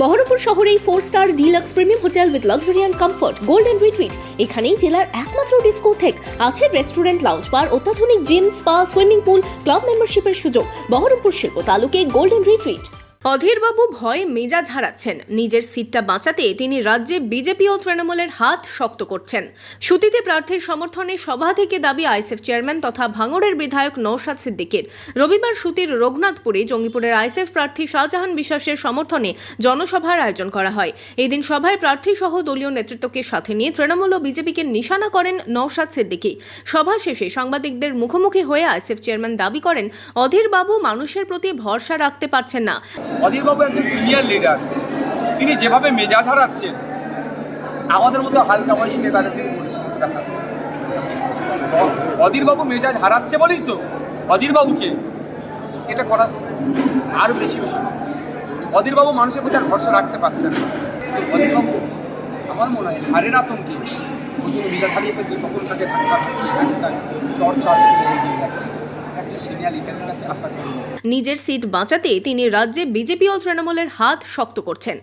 বহরমপুর শহরেই 4 star deluxe premium hotel with luxury and comfort golden retreat. এখানেই জেলার একমাত্র ডিস্কোথেক, আছে রেস্টুরেন্ট, লাউঞ্জ বার, অত্যাধুনিক gym, spa, swimming pool, club মেম্বারশিপের সুযোগ। বহরমপুর শিল্প তালুকে গোল্ডেন রিট্রিট। অধীরবাবু ভয়ে মেজাজ হারাচ্ছেন। নিজের সিটটা বাঁচাতে তিনি রাজ্যে বিজেপি ও তৃণমূলের হাত শক্ত করছেন। সুতিতে প্রার্থীর সমর্থনে সভা থেকে দাবি আইএসএফ চেয়ারম্যান তথা ভাঙড়ের বিধায়ক নওশাদ সিদ্দিকীর। রবিবার সুতির রঘুনাথপুরে জঙ্গিপুরের আইএসএফ প্রার্থী শাহজাহান বিশ্বাসের সমর্থনে জনসভার আয়োজন করা হয়। এই দিন সভায় প্রার্থী সহ দলীয় নেতৃত্বকে সাথে নিয়ে তৃণমূল ও বিজেপিকে নিশানা করেন নওশাদ সিদ্দিকী। সভা শেষে সাংবাদিকদের মুখোমুখি হয়ে আইএসএফ চেয়ারম্যান দাবি করেন, অধীরবাবু মানুষের প্রতি ভরসা রাখতে পারছেন না। অধীরবাবু একজন সিনিয়র লিডার, তিনি যেভাবে মেজাজ হারাচ্ছেন, আমাদের মতো হালকা বয়সী নেতাদের তিনি পরিচিত দেখাচ্ছেন। অধীরবাবু মেজাজ হারাচ্ছে বলেই তো অধীরবাবুকে এটা করা আরও বেশি হচ্ছে। অধীরবাবু মানুষের প্রতি আর ভরসা রাখতে পারছেন না। অধীরবাবু আমার মনে হয় হারের আতঙ্কে ওই জন্য মেজাজ হারিয়ে ফেলছে, তখন তাকে ধাক্কা চর্চা এগিয়ে যাচ্ছে। নিজের সিট বাঁচাতে তিনি রাজ্যে বিজেপি ও তৃণমূলের হাত শক্ত করছেন।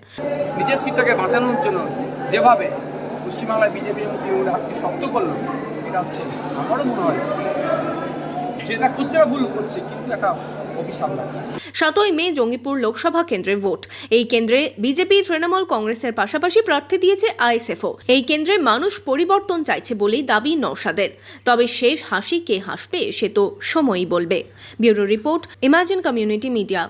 নিজের সিটটাকে বাঁচানোর জন্য যেভাবে পশ্চিমবাংলায় বিজেপি এবং তৃণমূলের হাতকে শক্ত করলো, এটা হচ্ছে আমারও মনে হয় যেটা করছে ভুল করছে, কিন্তু একটা অভিশাপ লাগছে। 7ই মে জঙ্গিপুর লোকসভা কেন্দ্রে ভোট। এই কেন্দ্রে বিজেপি, তৃণমূল কংগ্রেসের পাশাপাশি প্রার্থী দিয়েছে আইএসএফও। এই কেন্দ্রে মানুষ পরিবর্তন চাইছে বলেই দাবি নওশাদের। তবে শেষ হাসি কে হাসবে সে তো সময়ই বলবে। Bureau report, imagine community media.